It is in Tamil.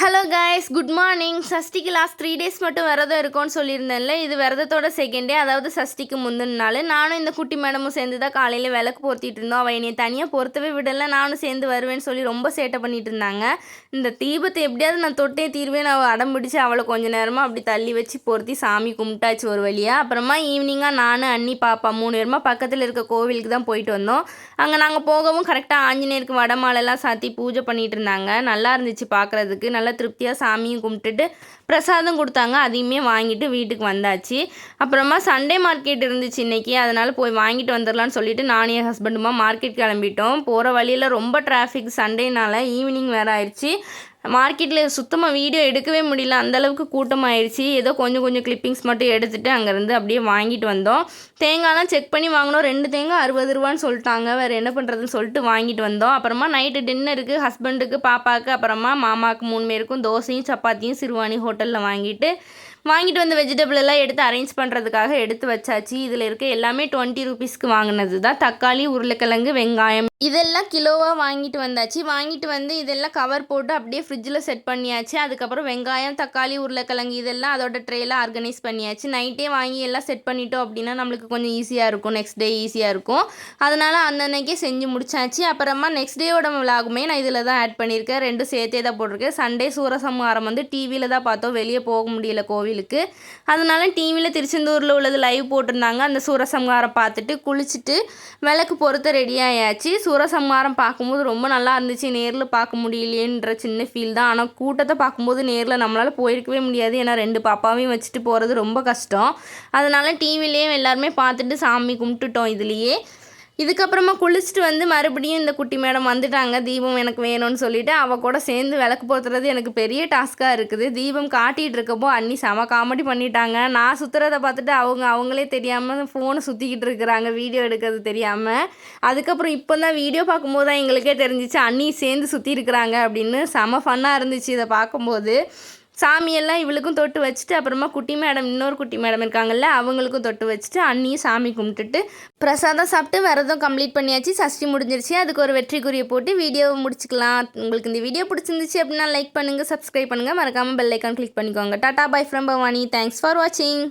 Hello guys, good morning. சஷ்டிக்கு லாஸ்ட் 3 டேஸ் மட்டும் விரதம் இருக்கும்னு சொல்லியிருந்தேன்ல. இது விரதத்தோட செகண்ட் டே, அதாவது சஷ்டிக்கு முந்தின நாள். நானும் இந்த குட்டி மேடமும் சேர்ந்து தான் காலையில் விளக்கு பொருத்திட்டு இருந்தோம். அவள் என்னை தனியாக பொறுத்தவே விடலை, நானும் சேர்ந்து வருவேன்னு சொல்லி ரொம்ப சேட்டை பண்ணிட்டு இருந்தாங்க. இந்த தீபத்தை எப்படியாவது நான் தொட்டே தீர்வேன் அவள் அடம் பிடிச்சி அவளை கொஞ்சம் நேரமாக அப்படி தள்ளி வச்சு பொருத்தி சாமி கும்பிட்டாச்சு ஒரு வழியாக. அப்புறமா ஈவினிங்காக நான், அண்ணி, பாப்பா 3 பேருமா பக்கத்தில் இருக்க கோவிலுக்கு தான் போயிட்டு வந்தோம். அங்கே நாங்கள் போகவும் கரெக்டாக ஆஞ்சநேயருக்கு வடமாலெல்லாம் சாத்தி பூஜை பண்ணிகிட்டு இருந்தாங்க. நல்லா இருந்துச்சு பார்க்குறதுக்கு. நல்லா திருப்தியாக சாமியும் கும்பிட்டுட்டு பிரசாதம் கொடுத்தாங்க. அதையுமே வாங்கிட்டு வீட்டுக்கு வந்தாச்சு. அப்புறமா சண்டே மார்க்கெட் இருந்துச்சு இன்றைக்கி, அதனால் போய் வாங்கிட்டு வந்துடலான்னு சொல்லிட்டு நானும் என் ஹஸ்பண்டுமா மார்க்கெட் கிளம்பிட்டோம். போகிற வழியில் ரொம்ப டிராஃபிக், சண்டேனால ஈவினிங் வேறு ஆயிடுச்சு. மார்க்கெட்டில் சுத்தமாக வீடியோ எடுக்கவே முடியல, அந்தளவுக்கு கூட்டமாகிடுச்சு. ஏதோ கொஞ்சம் கிளிப்பிங்ஸ் மட்டும் எடுத்துகிட்டு அங்கேருந்து அப்படியே வாங்கிட்டு வந்தோம். தேங்காய்லாம் செக் பண்ணி வாங்கினோம். 2 தேங்காய் 60 ரூபான்னு சொல்லிட்டாங்க. வேறு என்ன பண்ணுறதுன்னு சொல்லிட்டு வாங்கிட்டு வந்தோம். அப்புறமா நைட்டு டின்னருக்கு ஹஸ்பண்டுக்கு, பாப்பாவுக்கு, அப்புறமா மாமாவுக்கு 3 பேருக்கும் தோசையும் சப்பாத்தியும் சிறுவாணி ஹோட்டலில் வாங்கிட்டு வந்த வெஜிடபிள் எல்லாம் எடுத்து அரேஞ்ச் பண்ணுறதுக்காக எடுத்து வச்சாச்சு. இதில் இருக்க எல்லாமே 20 ருபீஸ்க்கு வாங்கினது தான். தக்காளி, உருளைக்கிழங்கு, வெங்காயம் இதெல்லாம் கிலோவாக வாங்கிட்டு வந்தாச்சு. வாங்கிட்டு வந்து இதெல்லாம் கவர் போட்டு அப்படியே ஃப்ரிட்ஜில் செட் பண்ணியாச்சு. அதுக்கப்புறம் வெங்காயம், தக்காளி, உருளைக்கிழங்கு இதெல்லாம் அதோட ட்ரேயில் ஆர்கனைஸ் பண்ணியாச்சு. நைட்டே வாங்கி எல்லாம் செட் பண்ணிட்டோம் அப்படின்னா நம்மளுக்கு கொஞ்சம் ஈஸியாக இருக்கும், நெக்ஸ்ட் டே ஈஸியாக இருக்கும். அதனால் அன்னன்னைக்கே செஞ்சு முடிச்சாச்சு. அப்புறமா நெக்ஸ்ட் டேயோட விலாகுமே நான் இதில் தான் ஆட் பண்ணியிருக்கேன். 2 சேர்த்தே தான் போட்டிருக்கேன். சண்டே சூரசம்ஹாரம் வந்து டிவியில் தான் பார்த்தோம், வெளியே போக முடியல கோவிலுக்கு. அதனால டிவியில் திருச்செந்தூரில் உள்ளது லைவ் போட்டிருந்தாங்க. அந்த சூரசம்ஹாரம் பார்த்துட்டு குளிச்சுட்டு விளக்கு பொறுத்த ரெடி ஆயாச்சு. சூரசம்ஹாரம் பார்க்கும்போது ரொம்ப நல்லா இருந்துச்சு. நேரில் பார்க்க முடியலையேன்ற சின்ன ஃபீல் தான். ஆனால் கூட்டத்தை பார்க்கும்போது நேரில் நம்மளால் போயிருக்கவே முடியாது. ஏன்னா 2 பாப்பாவையும் வச்சுட்டு போகிறது ரொம்ப கஷ்டம். அதனால டிவிலேயே எல்லாருமே பார்த்துட்டு சாமி கும்பிட்டுட்டோம் இதுலேயே. இதுக்கப்புறமா குளிச்சுட்டு வந்து மறுபடியும் இந்த குட்டி மேடம் வந்துட்டாங்க. தீபம் எனக்கு வேணும்னு சொல்லிவிட்டு அவள் கூட சேர்ந்து விளக்கு போத்துறது எனக்கு பெரிய டாஸ்க்காக இருக்குது. தீபம் காட்டிகிட்டு இருக்கப்போ அண்ணி செம காமெடி பண்ணிட்டாங்க. நான் சுற்றுறதை பார்த்துட்டு அவங்களே தெரியாமல் ஃபோனை சுற்றிக்கிட்டு இருக்கிறாங்க, வீடியோ எடுக்கிறது தெரியாமல். அதுக்கப்புறம் இப்போ தான் வீடியோ பார்க்கும்போது தான் எங்களுக்கே தெரிஞ்சிச்சு அண்ணி சேர்ந்து சுற்றி இருக்கிறாங்க அப்படின்னு. செம ஃபன்னாக இருந்துச்சு இதை பார்க்கும்போது. சாமியெல்லாம் இவளுக்கும் தொட்டு வச்சுட்டு அப்புறமா இன்னொரு குட்டி மேடம் இருக்காங்கல்ல, அவங்களுக்கும் தொட்டு வச்சுட்டு அண்ணியும் சாமி கும்பிட்டுட்டு பிரசாதம் சாப்பிட்டு விரதம் கம்ப்ளீட் பண்ணியாச்சு. சஷ்டி முடிஞ்சிருச்சு. அதுக்கு ஒரு வெற்றிக்குரிய போட்டு வீடியோவை முடிச்சுக்கலாம். உங்களுக்கு இந்த வீடியோ பிடிச்சிருந்துச்சு அப்படின்னா லைக் பண்ணுங்கள், சப்ஸ்கிரைப் பண்ணுங்கள், மறக்காமல் பெல் ஐக்கான் கிளிக் பண்ணிக்கோங்க. Tata bye from Bhavani. Thanks for வாட்சிங்.